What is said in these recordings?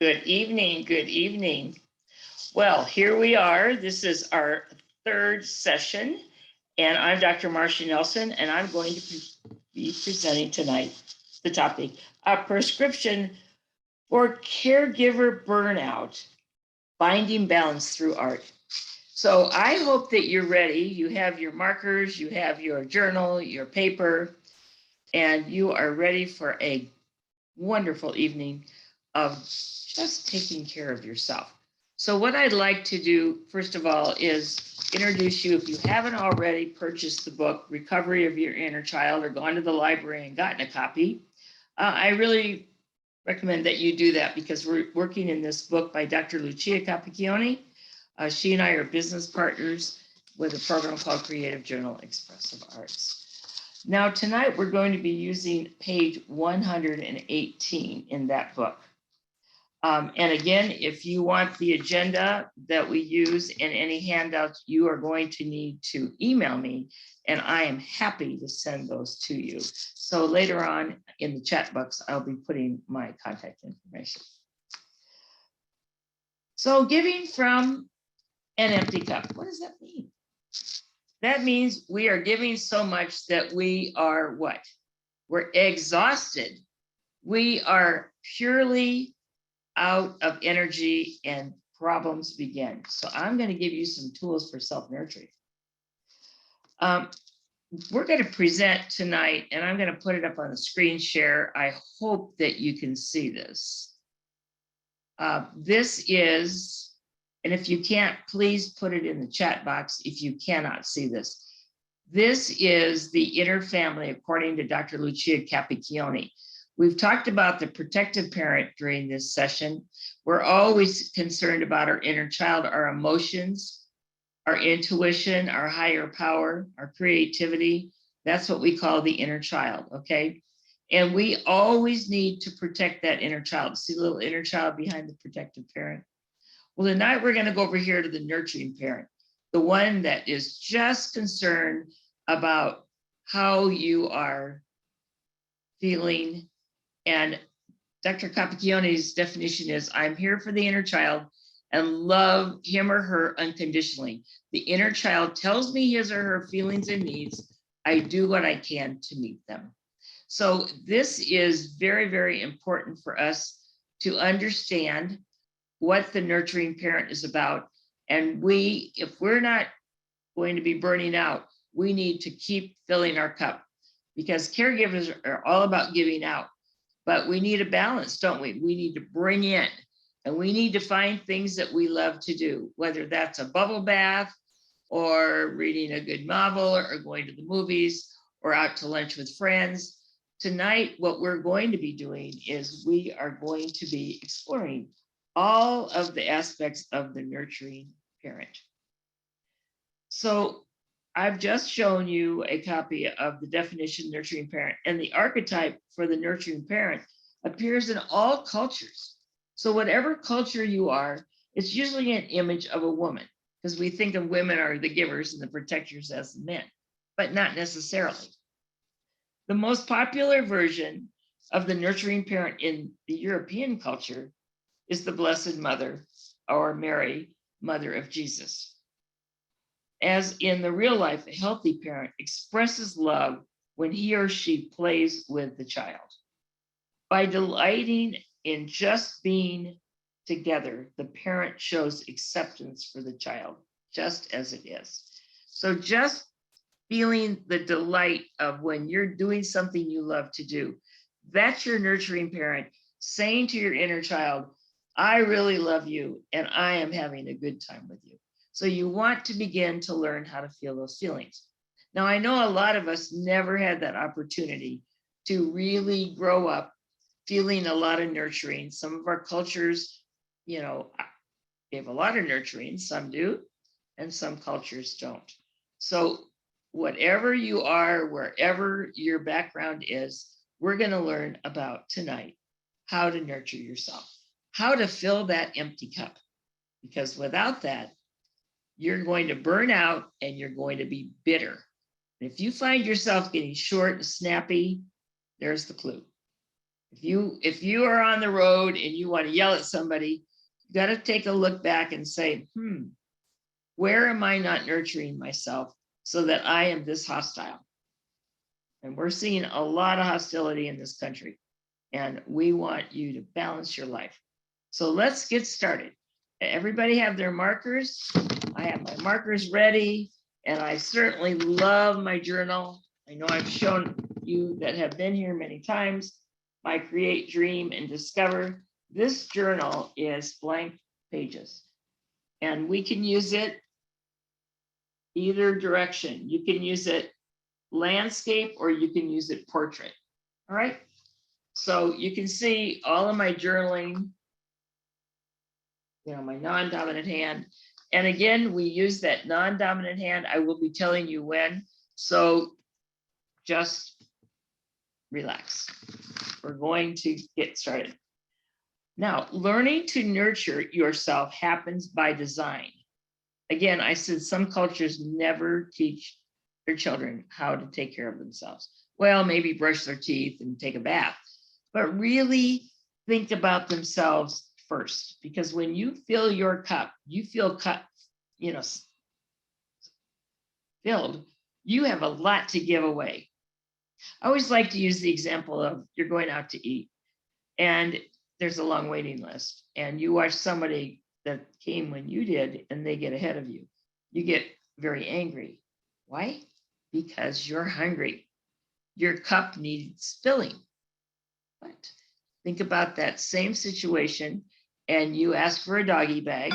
Good evening. Good evening. Well, here we are. This is our third session, and I'm Dr. Marsha Nelson, and I'm going to be presenting tonight the topic, a prescription for caregiver burnout, finding balance through art. So I hope that you're ready. You have your markers, you have your journal, your paper, and you are ready for a wonderful evening of just taking care of yourself. So what I'd like to do, first of all, is introduce you, if you haven't already purchased the book, Recovery of Your Inner Child, or gone to the library and gotten a copy, I really recommend that you do that because we're working in this book by Dr. Lucia Capacchione. She and I are business partners with a program called Creative Journal Expressive Arts. Now, tonight we're going to be using page 118 in that book. And again, if you want the agenda that we use and any handouts, you are going to need to email me, and I am happy to send those to you. So later on in the chat box, I'll be putting my contact information. So giving from an empty cup, what does that mean? That means we are giving so much that we are what? We're exhausted. We are purely out of energy and problems begin. So I'm going to give you some tools for self-nurturing. We're going to present tonight, and I'm going to put it up on the screen share. I hope that you can see this. This is, and if you can't, please put it in the chat box if you cannot see this. This is the inner family, according to Dr. Lucia Capacchione. We've talked about the protective parent during this session. We're always concerned about our inner child, our emotions, our intuition, our higher power, our creativity. That's what we call the inner child, okay? And we always need to protect that inner child. See the little inner child behind the protective parent? Well, tonight we're going to go over here to the nurturing parent, the one that is just concerned about how you are feeling. And Dr. Capacchione's definition is, I'm here for the inner child and love him or her unconditionally. The inner child tells me his or her feelings and needs. I do what I can to meet them. So this is very, very important for us to understand what the nurturing parent is about. And if we're not going to be burning out, we need to keep filling our cup, because caregivers are all about giving out, but we need a balance, don't we? We need to bring in, and we need to find things that we love to do, whether that's a bubble bath or reading a good novel or going to the movies or out to lunch with friends. Tonight, what we're going to be doing is we are going to be exploring all of the aspects of the nurturing parent. So I've just shown you a copy of the definition nurturing parent, and the archetype for the nurturing parent appears in all cultures. So whatever culture you are, it's usually an image of a woman, because we think of women are the givers and the protectors as the men, but not necessarily. The most popular version of the nurturing parent in the European culture is the Blessed Mother, or Mary, Mother of Jesus. As in the real life, a healthy parent expresses love when he or she plays with the child. By delighting in just being together, the parent shows acceptance for the child, just as it is. So just feeling the delight of when you're doing something you love to do, that's your nurturing parent saying to your inner child, I really love you and I am having a good time with you. So you want to begin to learn how to feel those feelings. Now, I know a lot of us never had that opportunity to really grow up feeling a lot of nurturing. Some of our cultures, give a lot of nurturing, some do, and some cultures don't. So whatever you are, wherever your background is, we're going to learn about tonight how to nurture yourself, how to fill that empty cup, because without that, you're going to burn out and you're going to be bitter. And if you find yourself getting short and snappy, there's the clue. If you are on the road and you want to yell at somebody, you got to take a look back and say, where am I not nurturing myself so that I am this hostile? And we're seeing a lot of hostility in this country, and we want you to balance your life. So let's get started. Everybody have their markers. I have my markers ready, and I certainly love my journal. I know I've shown you that have been here many times, my Create, Dream, and Discover. This journal is blank pages, and we can use it either direction. You can use it landscape or you can use it portrait. All right. So you can see all of my journaling, my non-dominant hand. And again, we use that non-dominant hand. I will be telling you when. So just relax. We're going to get started. Now, learning to nurture yourself happens by design. Again, I said some cultures never teach their children how to take care of themselves. Well, maybe brush their teeth and take a bath, but really think about themselves first, because when you fill your cup, you feel filled, you have a lot to give away. I always like to use the example of you're going out to eat and there's a long waiting list, and you watch somebody that came when you did and they get ahead of you. You get very angry. Why? Because you're hungry. Your cup needs filling. But think about that same situation, and you ask for a doggy bag,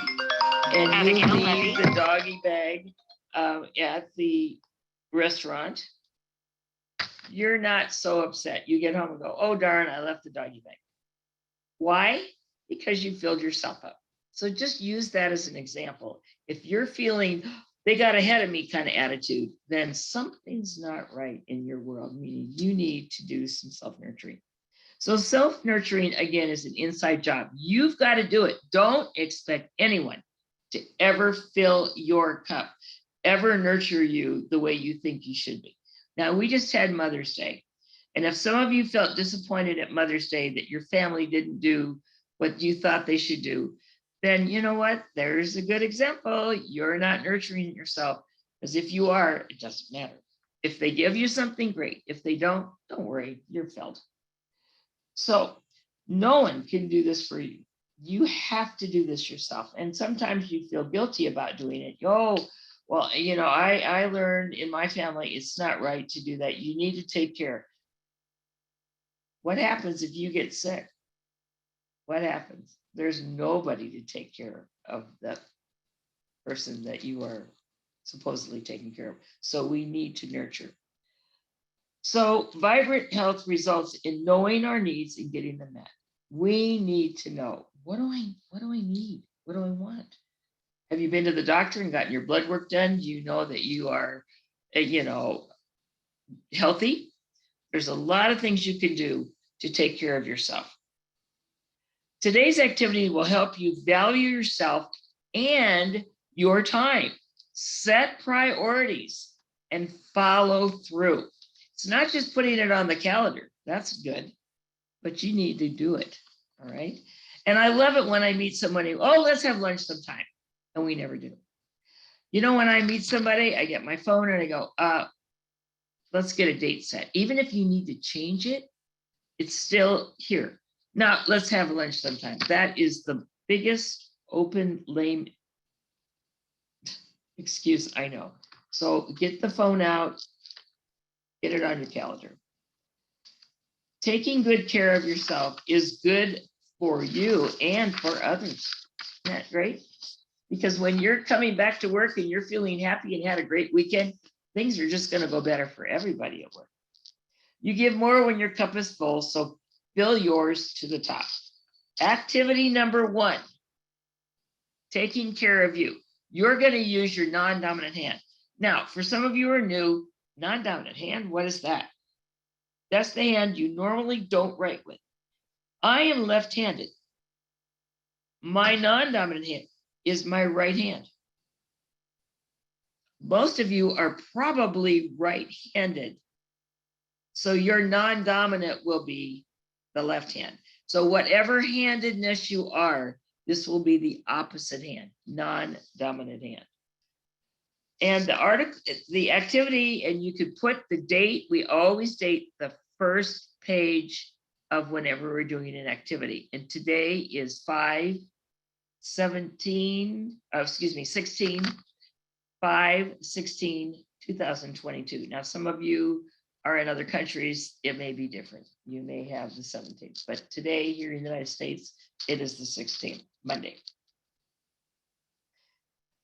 and you leave the doggy bag at the restaurant. You're not so upset. You get home and go, oh, darn, I left the doggy bag. Why? Because you filled yourself up. So just use that as an example. If you're feeling they got ahead of me kind of attitude, then something's not right in your world, meaning you need to do some self-nurturing. So self-nurturing, again, is an inside job. You've got to do it. Don't expect anyone to ever fill your cup, ever nurture you the way you think you should be. Now, we just had Mother's Day. And if some of you felt disappointed at Mother's Day that your family didn't do what you thought they should do, then you know what? There's a good example. You're not nurturing yourself, because if you are, it doesn't matter. If they give you something, great. If they don't worry, you're filled. So no one can do this for you. You have to do this yourself. And sometimes you feel guilty about doing it. Oh, well, I learned in my family, it's not right to do that. You need to take care. What happens if you get sick? What happens? There's nobody to take care of that person that you are supposedly taking care of. So we need to nurture. So vibrant health results in knowing our needs and getting them met. We need to know, what do I need? What do I want? Have you been to the doctor and gotten your blood work done? Do you know that you are, healthy? There's a lot of things you can do to take care of yourself. Today's activity will help you value yourself and your time. Set priorities and follow through. It's not just putting it on the calendar. That's good, but you need to do it. All right. And I love it when I meet somebody, let's have lunch sometime. And we never do. When I meet somebody, I get my phone and I go, let's get a date set. Even if you need to change it, it's still here. Now, let's have lunch sometime. That is the biggest open, lame excuse I know. So get the phone out, get it on your calendar. Taking good care of yourself is good for you and for others. Isn't that great? Because when you're coming back to work and you're feeling happy and had a great weekend, things are just going to go better for everybody at work. You give more when your cup is full, so fill yours to the top. Activity number 1, taking care of you. You're going to use your non-dominant hand. Now, for some of you who are new, non-dominant hand, what is that? That's the hand you normally don't write with. I am left-handed. My non-dominant hand is my right hand. Most of you are probably right-handed. So your non-dominant will be the left hand. So whatever handedness you are, this will be the opposite hand, non-dominant hand. And the activity, and you could put the date. We always date the first page of whenever we're doing an activity. And today is 5/16/2022. Now, some of you are in other countries, it may be different. You may have the 17th, but today here in the United States, it is the 16th, Monday.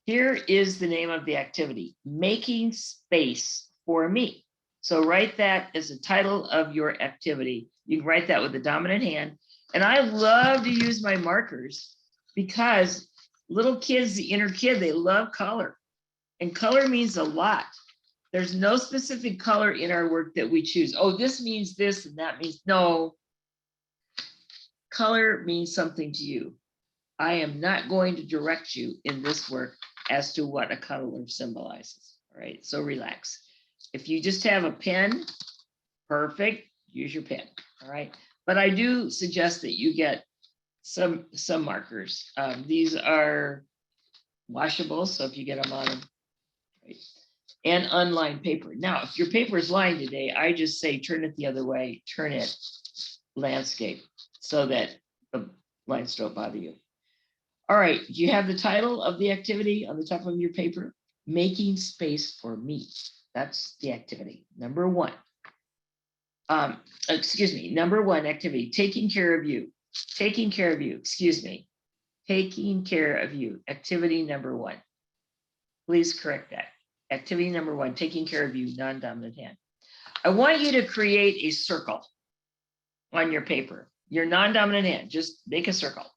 Here is the name of the activity, Making Space for Me. So write that as the title of your activity. You can write that with the dominant hand. And I love to use my markers because little kids, the inner kid, they love color. And color means a lot. There's no specific color in our work that we choose. Oh, this means this and that means no. Color means something to you. I am not going to direct you in this work as to what a color symbolizes. All right, so relax. If you just have a pen, perfect, use your pen. All right, but I do suggest that you get some markers. These are washable, so if you get them on them, right? And unlined paper. Now, if your paper is lined today, I just say turn it the other way, turn it landscape so that the lines don't bother you. All right, do you have the title of the activity on the top of your paper? Making Space for Me. That's the activity. Number one. Number one activity, taking care of you. Taking care of you, Taking care of you, activity number one. Please correct that. Activity number one, taking care of you, non-dominant hand. I want you to create a circle on your paper. Your non-dominant hand, just make a circle.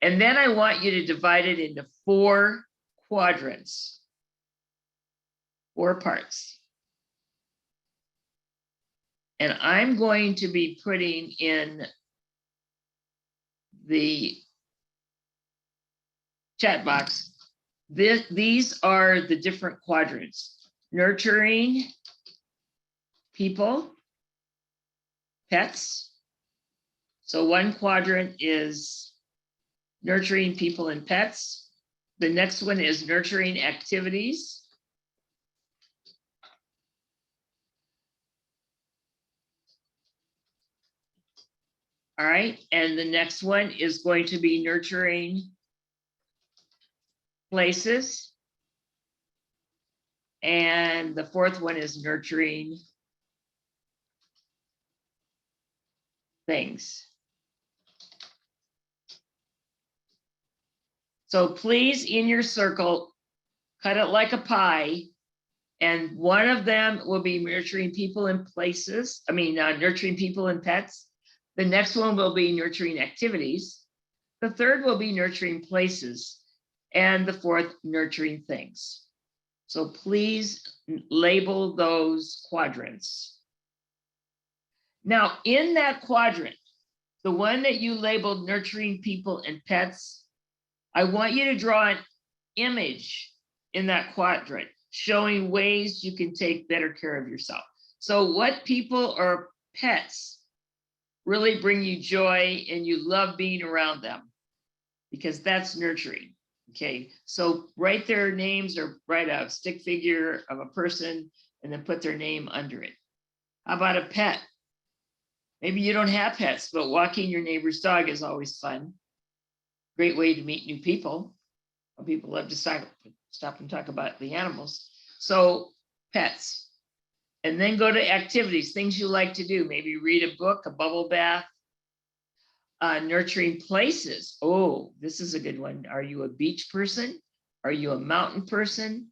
And then I want you to divide it into 4 quadrants, 4 parts. And I'm going to be putting in the chat box. These are the different quadrants: nurturing people, pets. So one quadrant is nurturing people and pets. The next one is nurturing activities. All right, and the next one is going to be nurturing places. And the 4th one is nurturing things. So please, in your circle, cut it like a pie. And one of them will be nurturing people and places. Nurturing people and pets. The next one will be nurturing activities. The 3rd will be nurturing places. And the 4th, nurturing things. So please label those quadrants. Now, in that quadrant, the one that you labeled nurturing people and pets, I want you to draw an image in that quadrant showing ways you can take better care of yourself. So what people or pets really bring you joy and you love being around them, because that's nurturing. Okay, so write their names or write a stick figure of a person and then put their name under it. How about a pet? Maybe you don't have pets, but walking your neighbor's dog is always fun. Great way to meet new people. People love to stop and talk about the animals. So pets. And then go to activities, things you like to do. Maybe read a book, a bubble bath. Nurturing places. Oh, this is a good one. Are you a beach person? Are you a mountain person?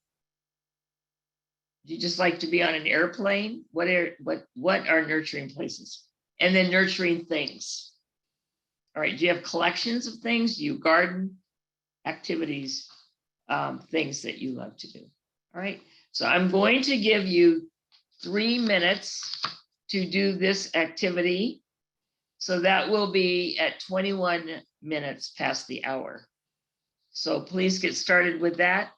Do you just like to be on an airplane? What are nurturing places? And then nurturing things. All right, do you have collections of things? Do you garden? Activities, things that you love to do. All right, so I'm going to give you 3 minutes to do this activity. So that will be at 21 minutes past the hour. So please get started with that.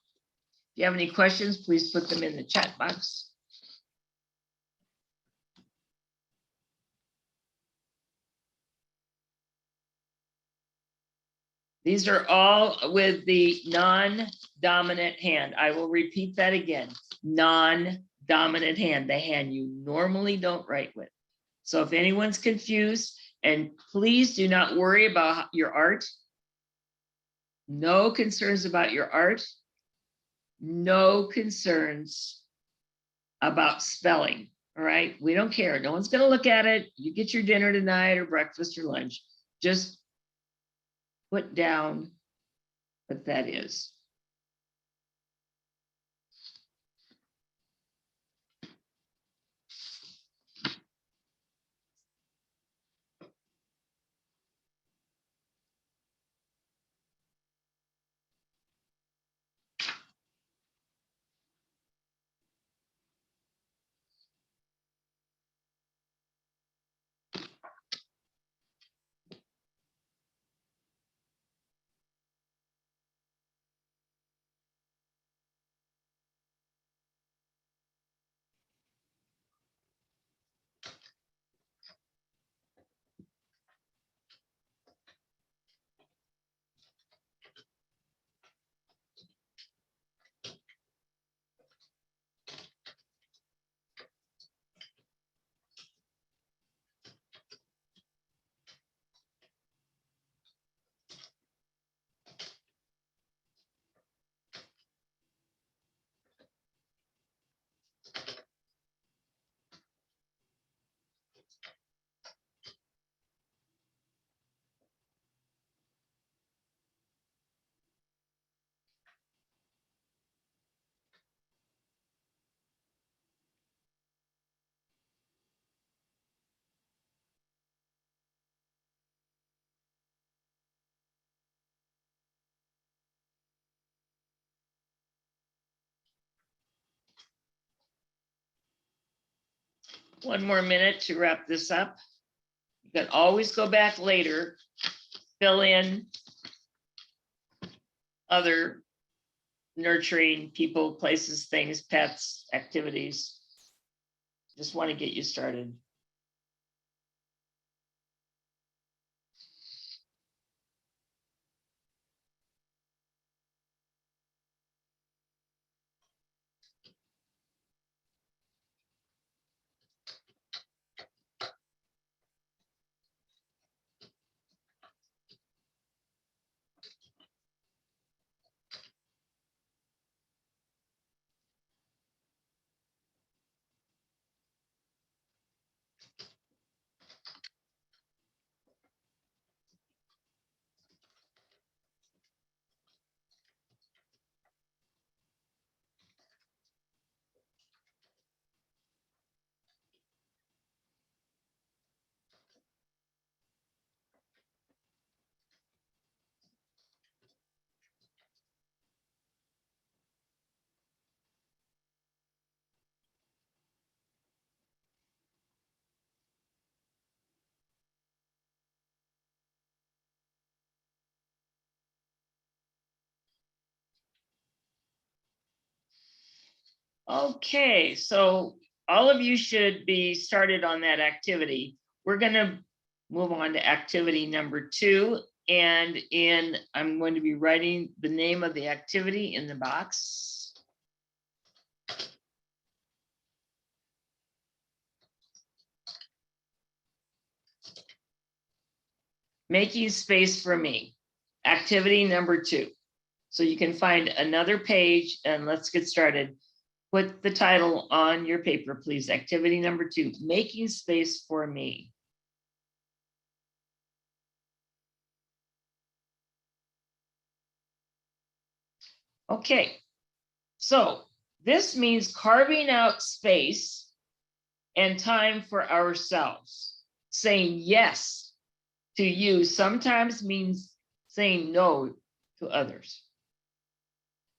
If you have any questions, please put them in the chat box. These are all with the non-dominant hand. I will repeat that again. Non-dominant hand, the hand you normally don't write with. So if anyone's confused, and please do not worry about your art. No concerns about your art. No concerns about spelling. All right. We don't care. No one's going to look at it. You get your dinner tonight or breakfast or lunch. Just put down what that is. One more minute to wrap this up. You can always go back later, fill in other nurturing people, places, things, pets, activities. Just want to get you started. Okay, so all of you should be started on that activity. We're going to move on to activity number 2. And I'm going to be writing the name of the activity in the box. Making space for me, activity number 2. So you can find another page and let's get started. Put the title on your paper, please. Activity number 2, making space for me. Okay, so this means carving out space and time for ourselves. Saying yes to you sometimes means saying no to others.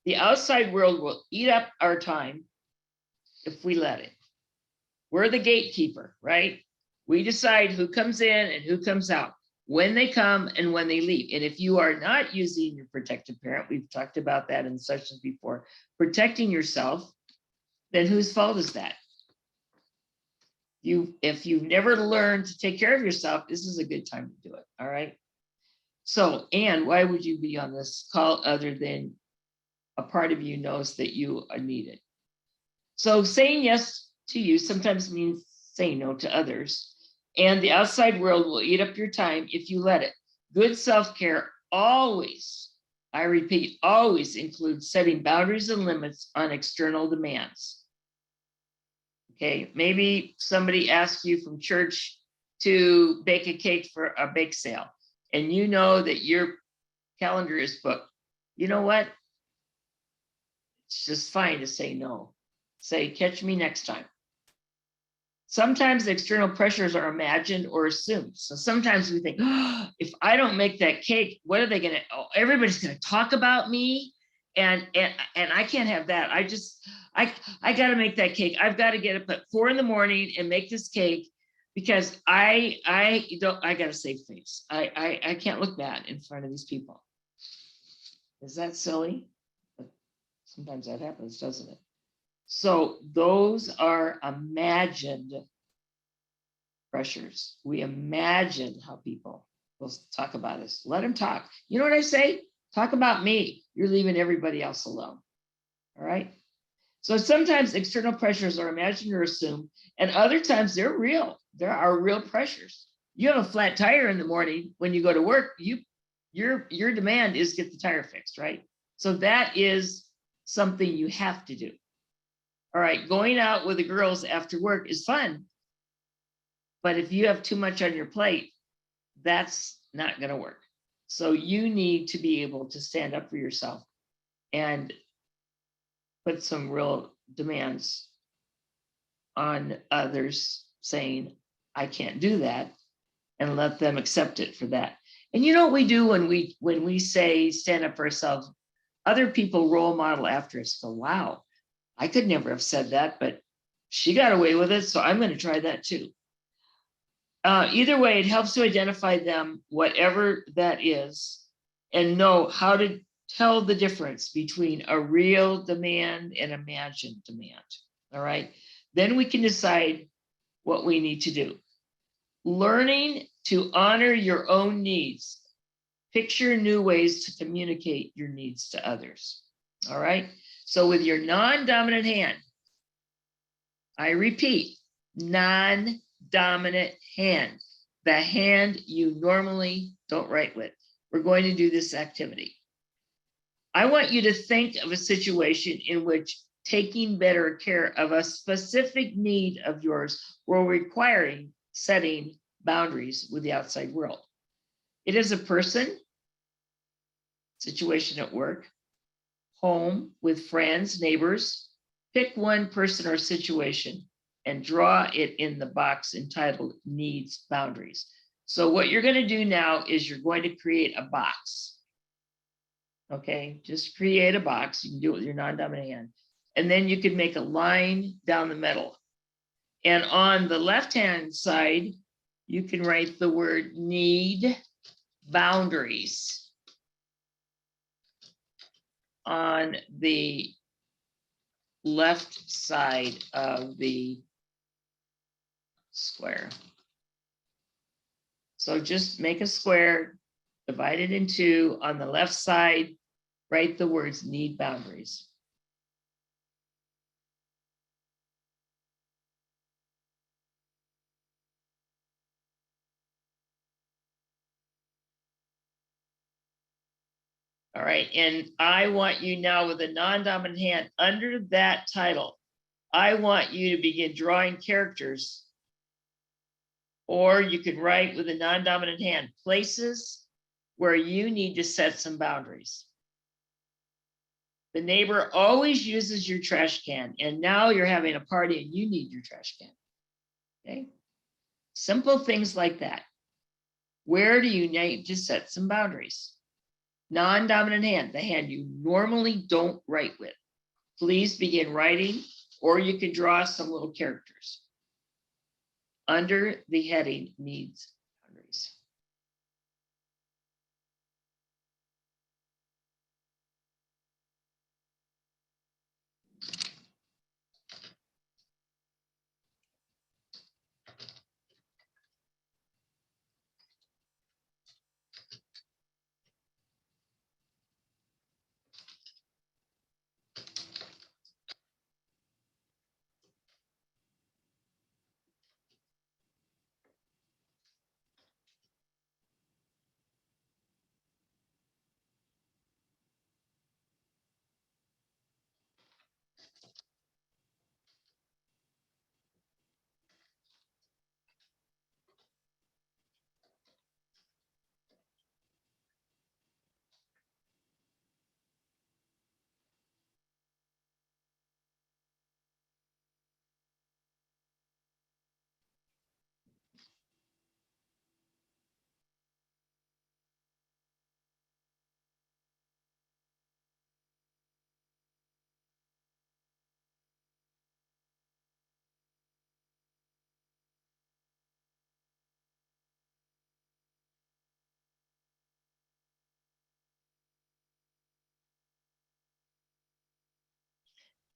The outside world will eat up our time if we let it. We're the gatekeeper, right? We decide who comes in and who comes out, when they come and when they leave. And if you are not using your protective parent, we've talked about that in sessions before, protecting yourself, then whose fault is that? If you've never learned to take care of yourself, this is a good time to do it, all right? So, Anne, why would you be on this call other than a part of you knows that you are needed? So saying yes to you sometimes means saying no to others. And the outside world will eat up your time if you let it. Good self-care always, I repeat, always includes setting boundaries and limits on external demands. Okay, maybe somebody asks you from church to bake a cake for a bake sale, and you know that your calendar is booked. You know what? It's just fine to say no. Say, catch me next time. Sometimes external pressures are imagined or assumed. So sometimes we think, oh, if I don't make that cake, what are they going to, oh, everybody's going to talk about me. And I can't have that. I got to make that cake. I've got to get up at 4 a.m. and make this cake because I got to save face. I can't look bad in front of these people. Is that silly? But sometimes that happens, doesn't it? So those are imagined pressures. We imagine how people will talk about us. Let them talk. You know what I say? Talk about me. You're leaving everybody else alone. All right. So sometimes external pressures are imagined or assumed, and other times they're real. There are real pressures. You have a flat tire in the morning when you go to work. Your demand is get the tire fixed, right? So that is something you have to do. All right, going out with the girls after work is fun. But if you have too much on your plate, that's not going to work. So you need to be able to stand up for yourself and put some real demands on others saying, I can't do that, and let them accept it for that. And you know what we do when we say stand up for ourselves, other people role model after us. Go, wow, I could never have said that, but she got away with it, so I'm going to try that too. Either way, it helps to identify them, whatever that is, and know how to tell the difference between a real demand and imagined demand. All right. Then we can decide what we need to do. Learning to honor your own needs. Picture new ways to communicate your needs to others. All right. So with your non-dominant hand, I repeat, non-dominant hand, the hand you normally don't write with. We're going to do this activity. I want you to think of a situation in which taking better care of a specific need of yours will require setting boundaries with the outside world. It is a person, situation at work, home, with friends, neighbors. Pick one person or situation and draw it in the box entitled Needs Boundaries. So what you're going to do now is you're going to create a box. Okay, just create a box. You can do it with your non-dominant hand. And then you can make a line down the middle. And on the left-hand side, you can write the word need boundaries. On the left side of the square. So just make a square, divide it in two. On the left side, write the words need boundaries. All right, and I want you now with a non-dominant hand under that title, I want you to begin drawing characters, or you can write with a non-dominant hand, places where you need to set some boundaries. The neighbor always uses your trash can, and now you're having a party and you need your trash can. Okay, simple things like that. Where do you need to set some boundaries? Non-dominant hand, the hand you normally don't write with. Please begin writing, or you can draw some little characters under the heading needs boundaries.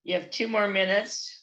You have 2 more minutes.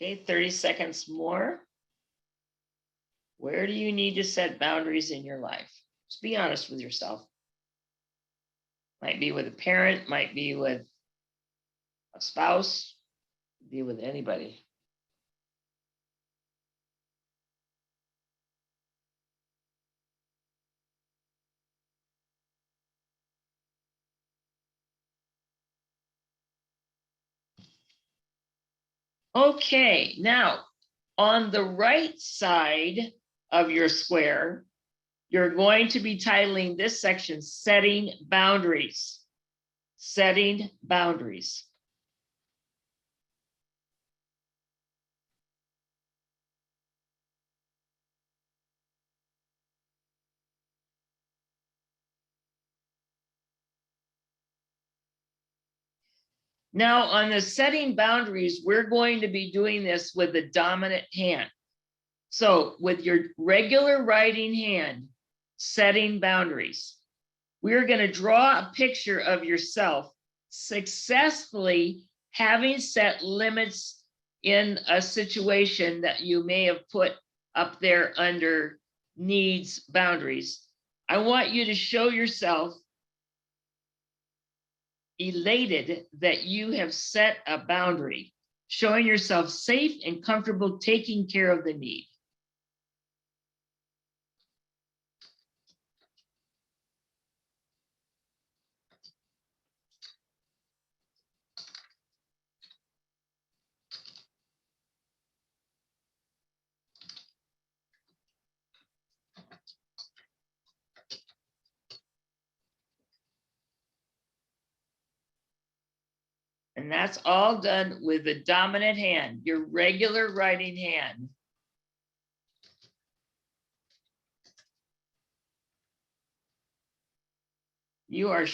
Okay, 30 seconds more. Where do you need to set boundaries in your life? Just be honest with yourself. Might be with a parent, might be with a spouse, be with anybody. Okay, now on the right side of your square, you're going to be titling this section, Setting Boundaries. Setting Boundaries. Now on the setting boundaries, we're going to be doing this with the dominant hand. So with your regular writing hand, setting boundaries, we're going to draw a picture of yourself successfully having set limits in a situation that you may have put up there under needs boundaries. I want you to show yourself elated that you have set a boundary, showing yourself safe and comfortable taking care of the need. And that's all done with the dominant hand, your regular writing hand. You are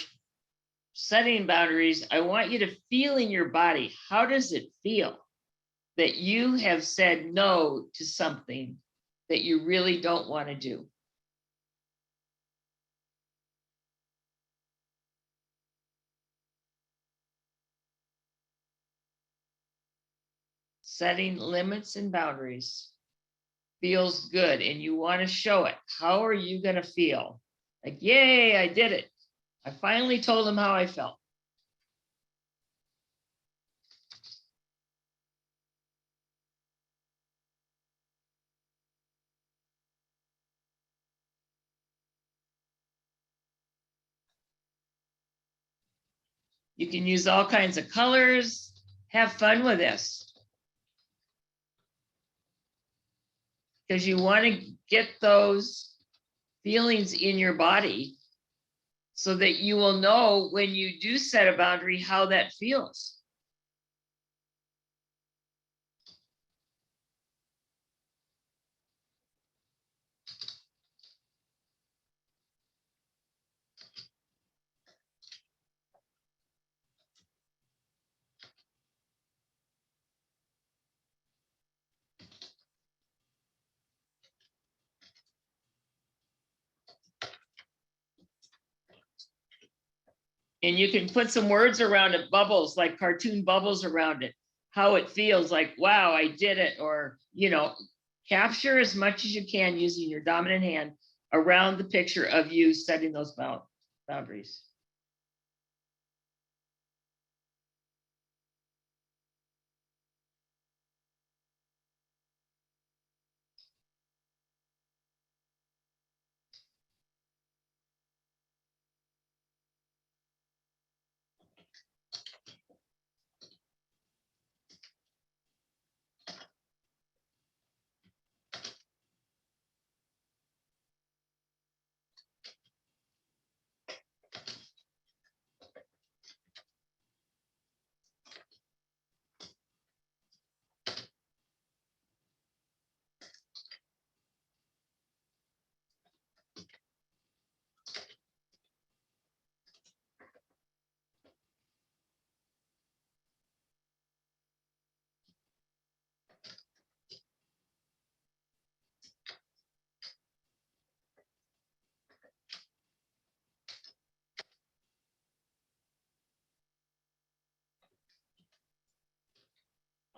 setting boundaries. I want you to feel in your body, how does it feel that you have said no to something that you really don't want to do? Setting limits and boundaries feels good and you want to show it. How are you going to feel? Like, yay, I did it. I finally told them how I felt. You can use all kinds of colors. Have fun with this. Because you want to get those feelings in your body so that you will know when you do set a boundary how that feels. And you can put some words around it, bubbles, like cartoon bubbles around it, how it feels like, wow, I did it. Or, you know, capture as much as you can using your dominant hand around the picture of you setting those boundaries.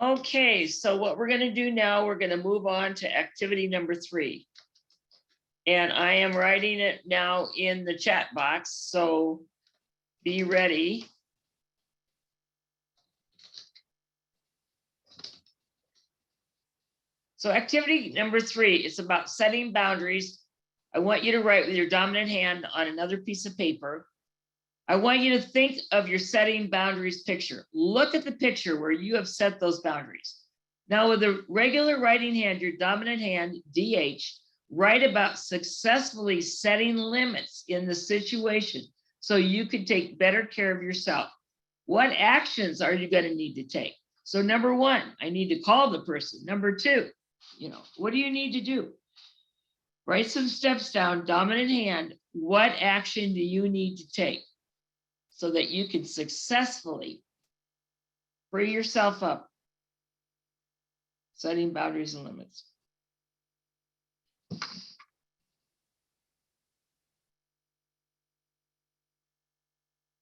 Okay, so what we're going to do now, we're going to move on to activity number 3. And I am writing it now in the chat box, so be ready. So activity number 3 is about setting boundaries. I want you to write with your dominant hand on another piece of paper. I want you to think of your setting boundaries picture. Look at the picture where you have set those boundaries. Now with a regular writing hand, your dominant hand, DH, write about successfully setting limits in the situation so you can take better care of yourself. What actions are you going to need to take? So number 1, I need to call the person. Number 2, what do you need to do? Write some steps down, dominant hand. What action do you need to take so that you can successfully free yourself up, setting boundaries and limits?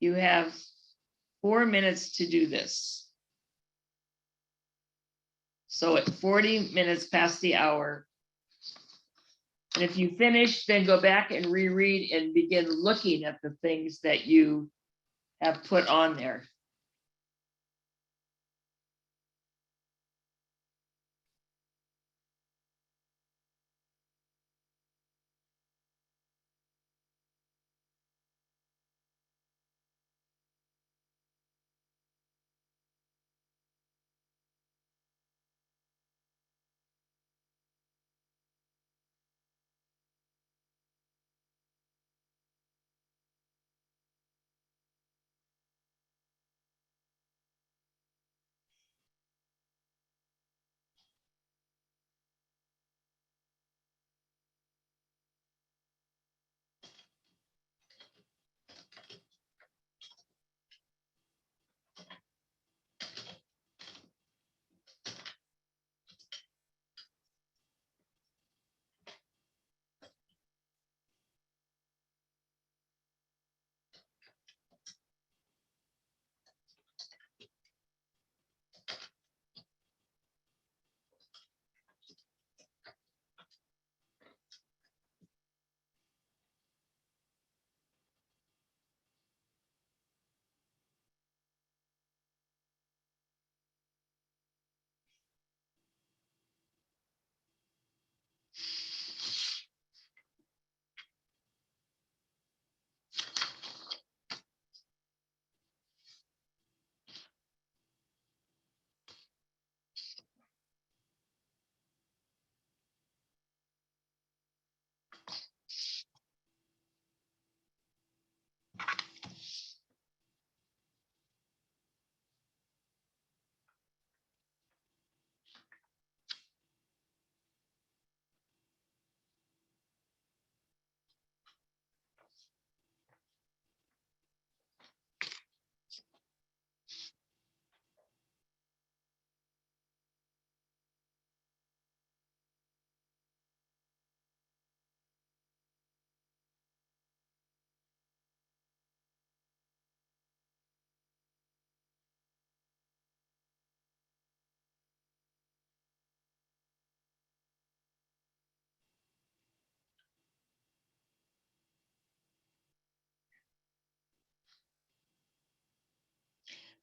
You have 4 minutes to do this. So at 40 minutes past the hour, and if you finish, then go back and reread and begin looking at the things that you have put on there.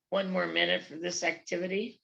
One more minute for this activity.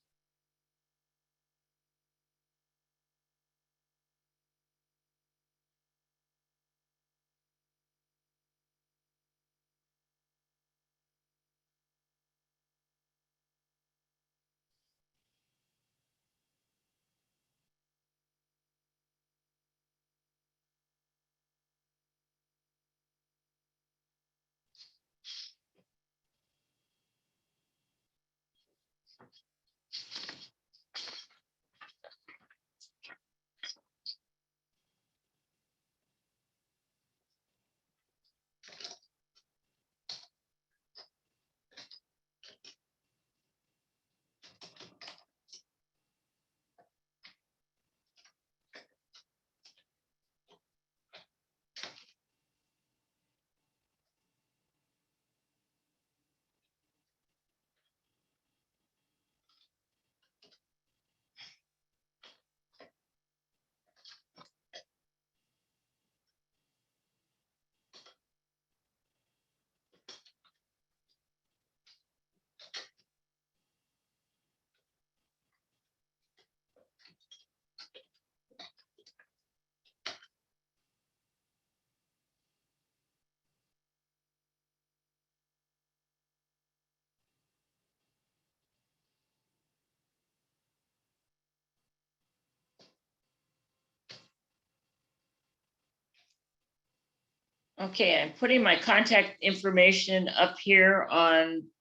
Okay, I'm putting my contact information up here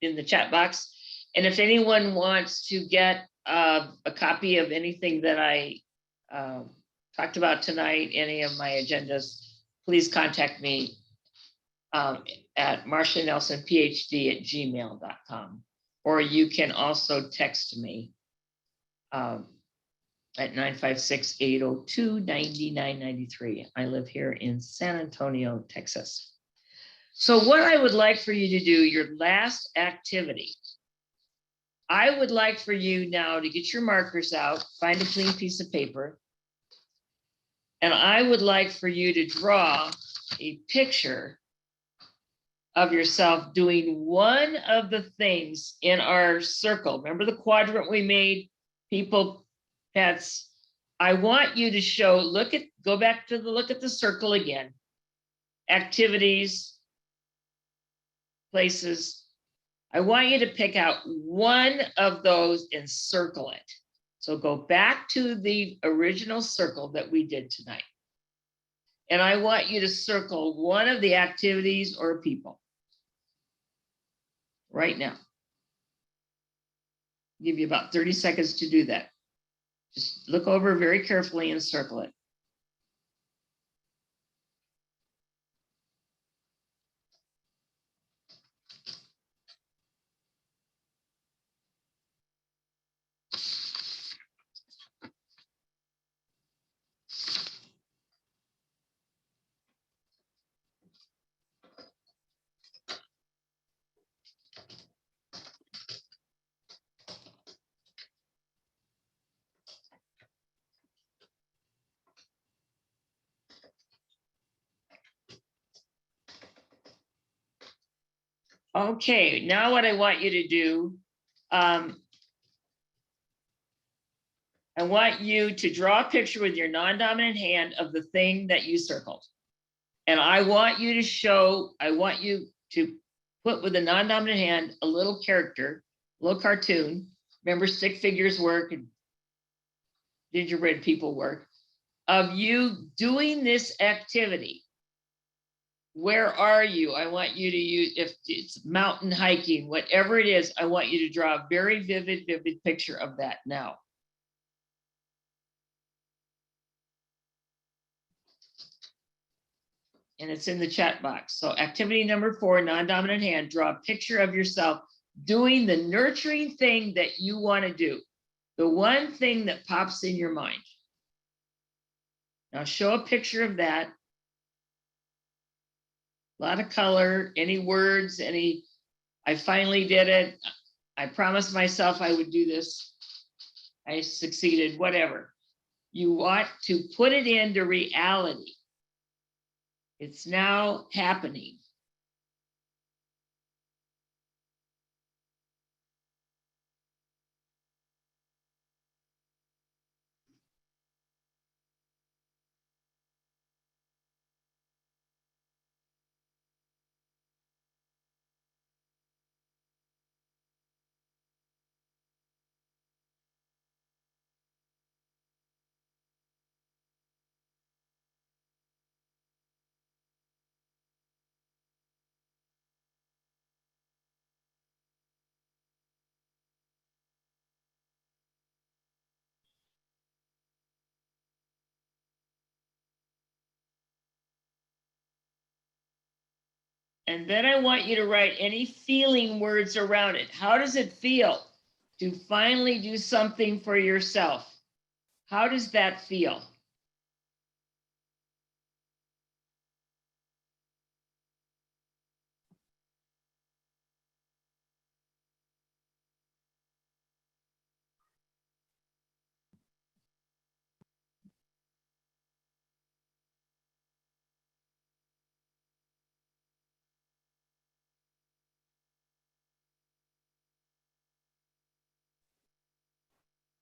in the chat box. And if anyone wants to get a copy of anything that I talked about tonight, any of my agendas, please contact me at Marsha Nelson PhD@gmail.com. Or you can also text me at 956-802-9993. I live here in San Antonio, Texas. So what I would like for you to do, your last activity, I would like for you now to get your markers out, find a clean piece of paper, and I would like for you to draw a picture of yourself doing one of the things in our circle. Remember the quadrant we made? People, pets. I want you to show, go back to look at the circle again. Activities, places. I want you to pick out one of those and circle it. So go back to the original circle that we did tonight. And I want you to circle one of the activities or people right now. I'll give you about 30 seconds to do that. Just look over very carefully and circle it. Okay, now what I want you to do, I want you to draw a picture with your non-dominant hand of the thing that you circled. And I want you to put with the non-dominant hand a little character, a little cartoon. Remember, stick figures work and gingerbread people work, of you doing this activity. Where are you? I want you to use, if it's mountain hiking, whatever it is, I want you to draw a very vivid picture of that now. And it's in the chat box. So activity number 4, non-dominant hand, draw a picture of yourself doing the nurturing thing that you want to do. The one thing that pops in your mind. Now show a picture of that. A lot of color, any words, I finally did it. I promised myself I would do this. I succeeded, whatever. You want to put it into reality. It's now happening. And then I want you to write any feeling words around it. How does it feel to finally do something for yourself? How does that feel?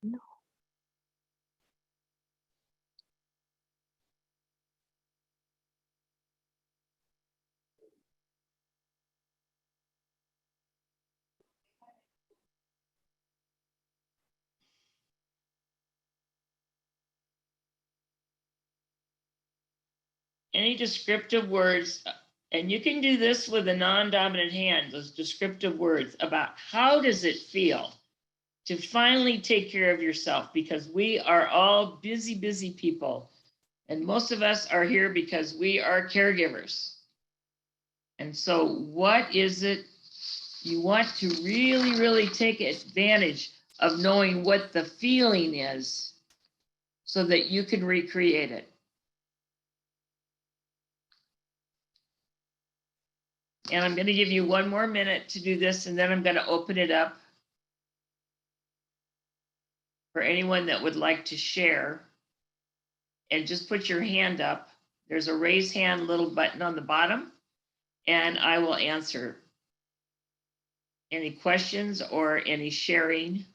No. Any descriptive words And you can do this with a non-dominant hand, those descriptive words about how does it feel to finally take care of yourself, because we are all busy, busy people. And most of us are here because we are caregivers. And so what is it you want to really, really take advantage of knowing what the feeling is so that you can recreate it? And I'm going to give you 1 more minute to do this, and then I'm going to open it up for anyone that would like to share. And just put your hand up. There's a raise hand little button on the bottom, and I will answer any questions or any sharing.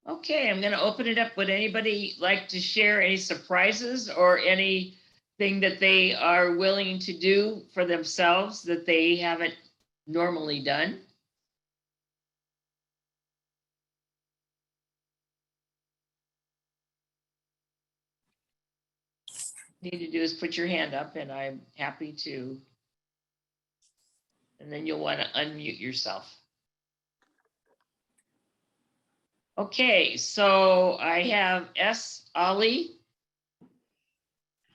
Okay, I'm going to open it up. Would anybody like to share any surprises or anything that they are willing to do for themselves that they haven't normally done? Need to do is put your hand up, and I'm happy to. And then you'll want to unmute yourself. Okay, so I have S. Ali.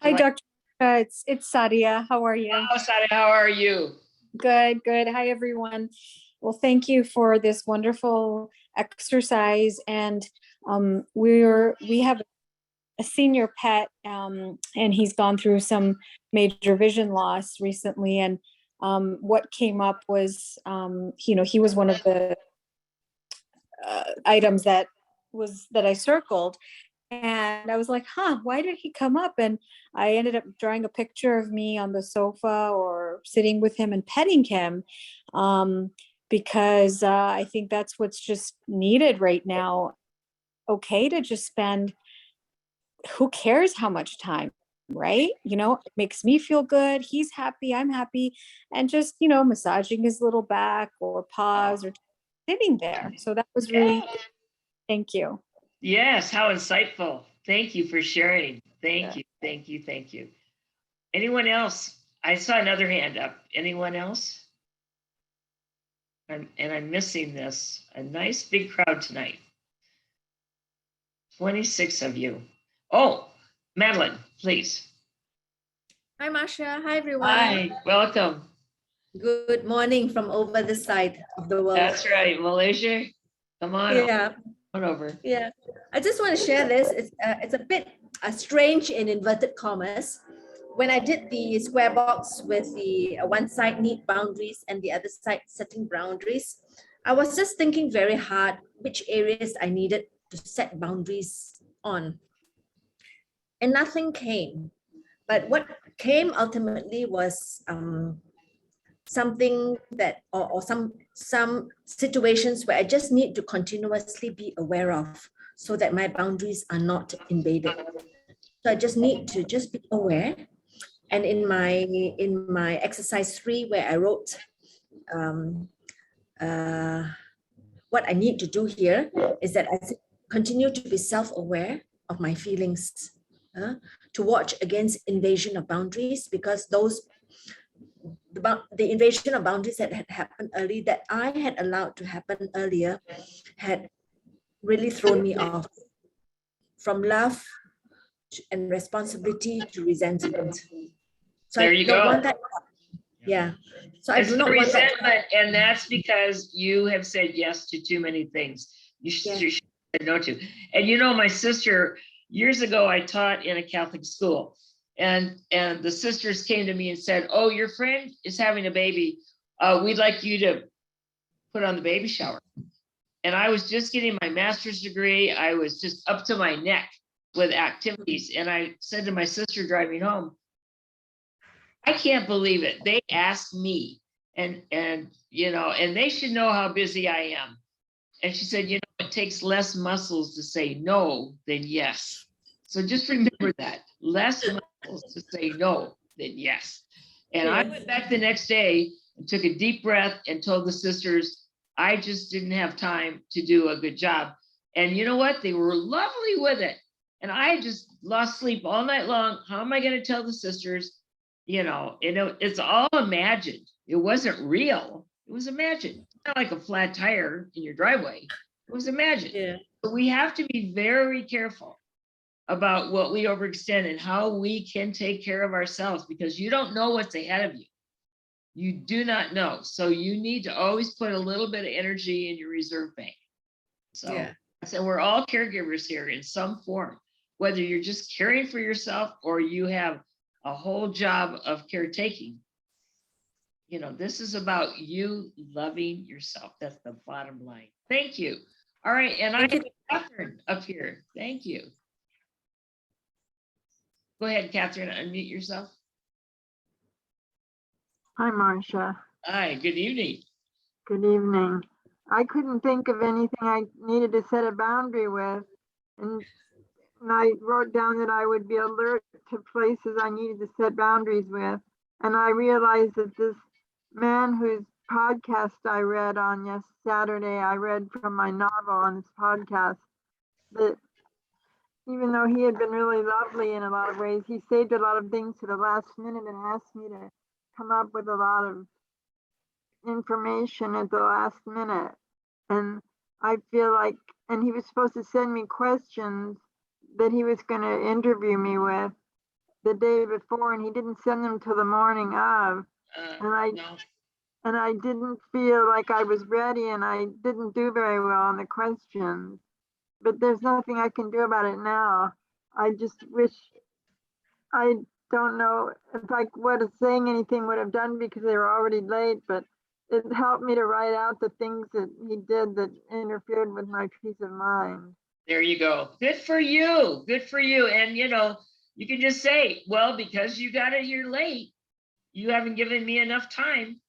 Hi, Dr. It's Sadia. How are you? Oh, Sadia, how are you? Good, good. Hi, everyone. Well, thank you for this wonderful exercise. And we have a senior pet, and he's gone through some major vision loss recently. And what came up was, he was one of the items that I circled. And I was like, why did he come up? And I ended up drawing a picture of me on the sofa or sitting with him and petting him, because I think that's what's just needed right now. Okay, to just spend, who cares how much time, right? It makes me feel good. He's happy, I'm happy. And just, massaging his little back or paws or sitting there. So that was really, thank you. Yes, how insightful. Thank you for sharing. Thank you, thank you, thank you. Anyone else? I saw another hand up. Anyone else? And I'm missing this. A nice big crowd tonight. 26 of you. Oh, Madeline, please. Hi, Marsha. Hi, everyone. Hi, welcome. Good morning from over the side of the world. That's right, Malaysia. Come on. Yeah. On over. Yeah. I just want to share this. It's a bit strange in inverted commas. When I did the square box with the one side need boundaries and the other side setting boundaries, I was just thinking very hard which areas I needed to set boundaries on. And nothing came. But what came ultimately was something that, or some situations where I just need to continuously be aware of so that my boundaries are not invaded. So I just need to just be aware. And in my exercise 3, where I wrote what I need to do here is that I continue to be self-aware of my feelings, to watch against invasion of boundaries, because the invasion of boundaries that had happened early, that I had allowed to happen earlier, had really thrown me off from love and responsibility to resentment. So there you go. Yeah. So I do not want resentment, and that's because you have said yes to too many things you should say no to. And my sister, years ago, I taught in a Catholic school, and the sisters came to me and said, "Oh, your friend is having a baby. We'd like you to put on the baby shower." And I was just getting my master's degree. I was just up to my neck with activities. And I said to my sister driving home, I can't believe it. They asked me, and they should know how busy I am. And she said, you know, it takes less muscles to say no than yes. So just remember that, less muscles to say no than yes. And I went back the next day and took a deep breath and told the sisters, I just didn't have time to do a good job. And you know what? They were lovely with it. And I just lost sleep all night long. How am I going to tell the sisters? You know, it's all imagined. It wasn't real. It was imagined. It's not like a flat tire in your driveway. It was imagined. Yeah. But we have to be very careful about what we overextend and how we can take care of ourselves, because you don't know what's ahead of you. You do not know. So you need to always put a little bit of energy in your reserve bank. So, Yeah. so we're all caregivers here in some form, whether you're just caring for yourself or you have a whole job of caretaking. You know, this is about you loving yourself. That's the bottom line. Thank you. All right. And I have Catherine up here. Thank you. Go ahead, Catherine, unmute yourself. Hi, Marsha. Hi, good evening. Good evening. I couldn't think of anything I needed to set a boundary with. And I wrote down that I would be alert to places I needed to set boundaries with. And I realized that this man whose podcast I read on Saturday, I read from my novel on his podcast, that even though he had been really lovely in a lot of ways, he saved a lot of things to the last minute and asked me to come up with a lot of information at the last minute. And I feel like, and he was supposed to send me questions that he was going to interview me with the day before, and he didn't send them till the morning of. And I didn't feel like I was ready, and I didn't do very well on the questions. But there's nothing I can do about it now. I just wish, I don't know if I would have saying anything would have done, because they were already late, but it helped me to write out the things that he did that interfered with my peace of mind. There you go. Good for you. Good for you. And you know, you can just say, well, because you got it here late, you haven't given me enough time.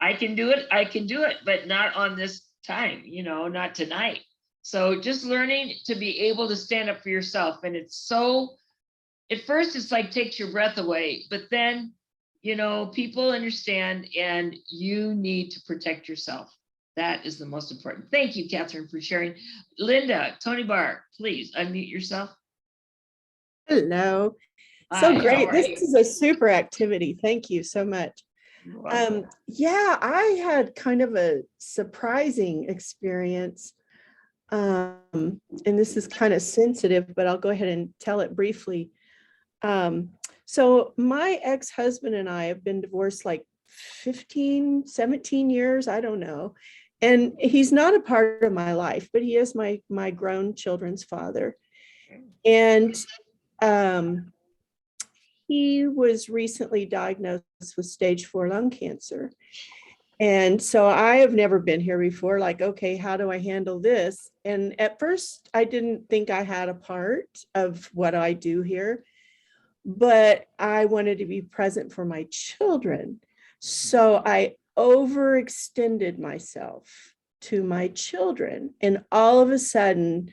I can do it. I can do it, but not on this time, you know, not tonight. So just learning to be able to stand up for yourself. And it's so, at first it's like takes your breath away, but then, you know, people understand and you need to protect yourself. That is the most important. Thank you, Catherine, for sharing. Linda, Tony Barr, please unmute yourself. Hello. Hi, So how great. are This you? is a super activity. Thank you so much. You're welcome. Yeah, I had kind of a surprising experience. And this is kind of sensitive, but I'll go ahead and tell it briefly. So my ex-husband and I have been divorced like 15, 17 years, I don't know. And he's not a part of my life, but he is my grown children's father. And he was recently diagnosed with stage 4 lung cancer. And so I have never been here before, like, okay, how do I handle this? And at first I didn't think I had a part of what I do here, but I wanted to be present for my children. So I overextended myself to my children. And all of a sudden,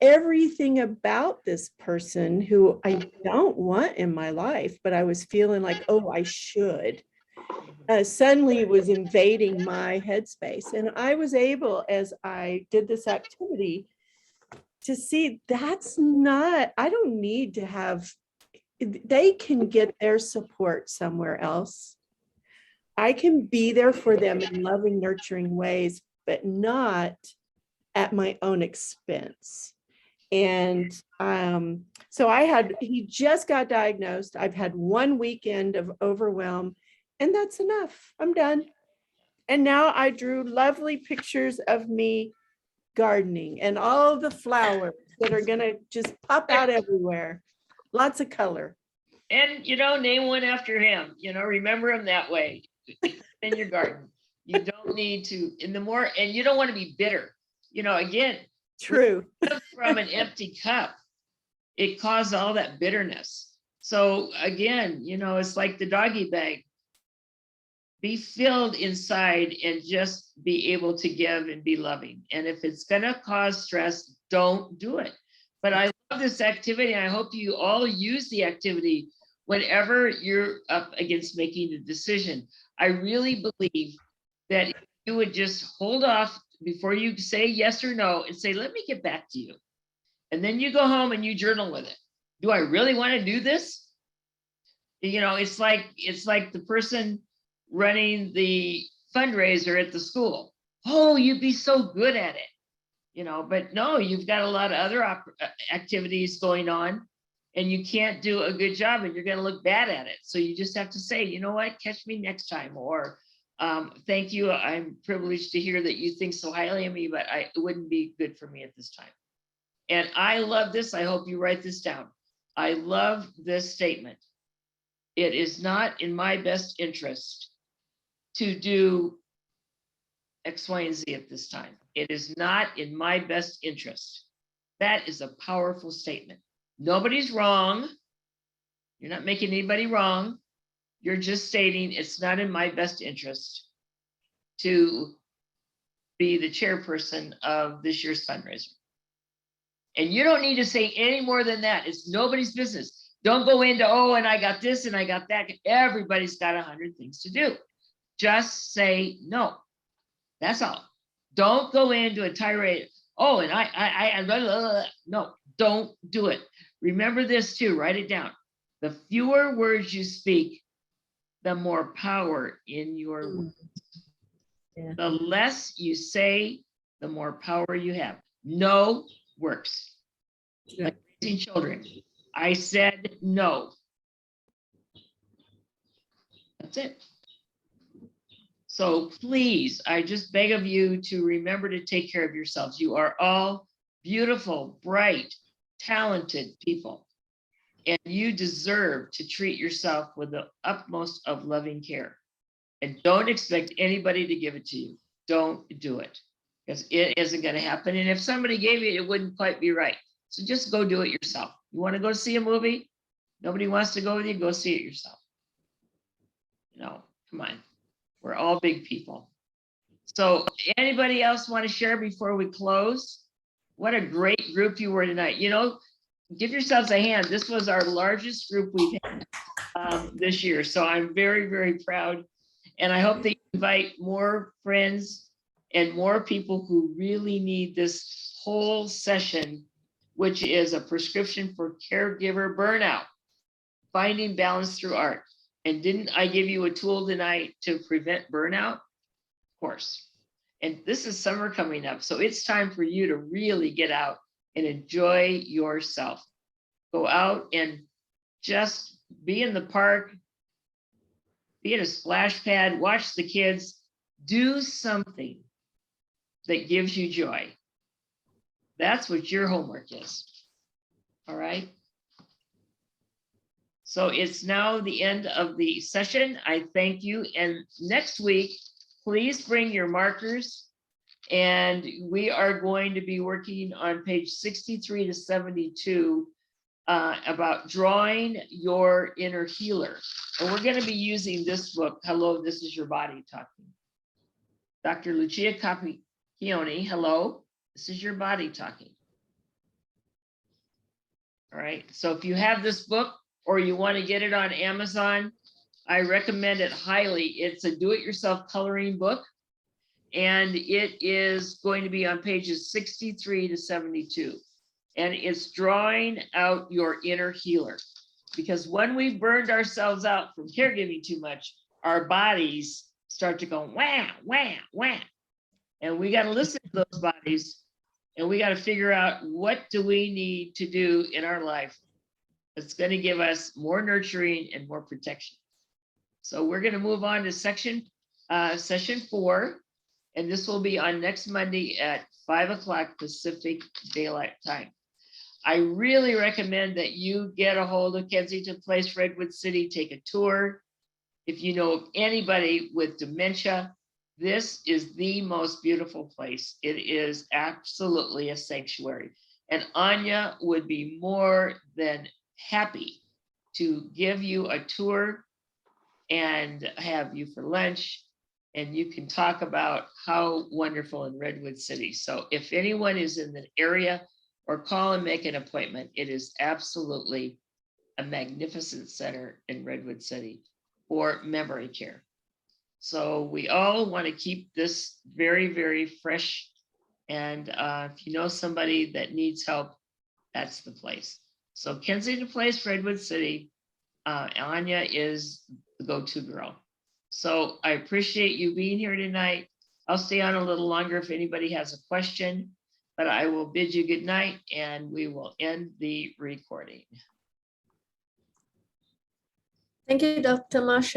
everything about this person who I don't want in my life, but I was feeling like, oh, I should, suddenly was invading my headspace. And I was able, as I did this activity, to see that's not, I don't need to have, they can get their support somewhere else. I can be there for them in loving, nurturing ways, but not at my own expense. And so he just got diagnosed. I've had one weekend of overwhelm, and that's enough. I'm done. And now I drew lovely pictures of me gardening and all the flowers that are going to just pop out everywhere. Lots of color. And, you know, name one after him, you know, remember him that way in your garden. You don't need to, and you don't want to be bitter, you know, again. True. From an empty cup, it caused all that bitterness. So again, you know, it's like the doggy bag. be filled inside and just be able to give and be loving. And if it's going to cause stress, don't do it. But I love this activity. And I hope you all use the activity whenever you're up against making a decision. I really believe that if you would just hold off before you say yes or no and say, let me get back to you. And then you go home and you journal with it. Do I really want to do this? You know, it's like the person running the fundraiser at the school. Oh, you'd be so good at it, you know, but no, you've got a lot of other activities going on and you can't do a good job and you're going to look bad at it. So you just have to say, you know what, catch me next time. Or thank you. I'm privileged to hear that you think so highly of me, but it wouldn't be good for me at this time. And I love this. I hope you write this down. I love this statement. It is not in my best interest to do X, Y, and Z at this time. It is not in my best interest. That is a powerful statement. Nobody's wrong. You're not making anybody wrong. You're just stating it's not in my best interest to be the chairperson of this year's fundraiser. And you don't need to say any more than that. It's nobody's business. Don't go into, oh, and I got this and I got that. Everybody's got 100 things to do. Just say no. That's all. Don't go into a tirade. Oh, and I blah, blah, blah. No, don't do it. Remember this too, write it down. The fewer words you speak, the more power in your words. Yeah. The less you say, the more power you have. No works. Yeah. Like raising children. I said no. That's it. So please, I just beg of you to remember to take care of yourselves. You are all beautiful, bright, talented people, and you deserve to treat yourself with the utmost of loving care. And don't expect anybody to give it to you. Don't do it, because it isn't going to happen. And if somebody gave you, it wouldn't quite be right. So just go do it yourself. You want to go see a movie? Nobody wants to go with you, go see it yourself. You know, come on. We're all big people. So anybody else want to share before we close? What a great group you were tonight. You know, give yourselves a hand. This was our largest group we've had this year. So I'm very, very proud. And I hope that you invite more friends and more people who really need this whole session, which is a prescription for caregiver burnout, finding balance through art. And didn't I give you a tool tonight to prevent burnout? Of course. And this is summer coming up. So it's time for you to really get out and enjoy yourself. Go out and just be in the park, be at a splash pad, watch the kids, do something that gives you joy. That's what your homework is. All right. So it's now the end of the session. I thank you. And next week, please bring your markers. And we are going to be working on page 63 to 72 about drawing your inner healer. And we're going to be using this book, Hello, This Is Your Body Talking. Dr. Lucia Capacchione, hello, this is your body talking. All right. So if you have this book, or you want to get it on Amazon, I recommend it highly. It's a do-it-yourself coloring book, and it is going to be on pages 63 to 72. And it's drawing out your inner healer. Because when we've burned ourselves out from caregiving too much, our bodies start to go wah, wah, wah. And we got to listen to those bodies, and we got to figure out what do we need to do in our life it's going to give us more nurturing and more protection. So we're going to move on to session 4, and this will be on next Monday at 5 o'clock Pacific Daylight Time. I really recommend that you get a hold of Kensington Place, Redwood City, take a tour. If you know of anybody with dementia, this is the most beautiful place. It is absolutely a sanctuary. And Anya would be more than happy to give you a tour and have you for lunch. And you can talk about how wonderful in Redwood City. So if anyone is in the area, or call and make an appointment, it is absolutely a magnificent center in Redwood City for memory care. So we all want to keep this very, very fresh. And if you know somebody that needs help, that's the place. So Kensington Place, Redwood City, Anya is the go-to girl. So I appreciate you being here tonight. I'll stay on a little longer if anybody has a question, but I will bid you good night and we will end the recording. Thank you, Dr. Marsha.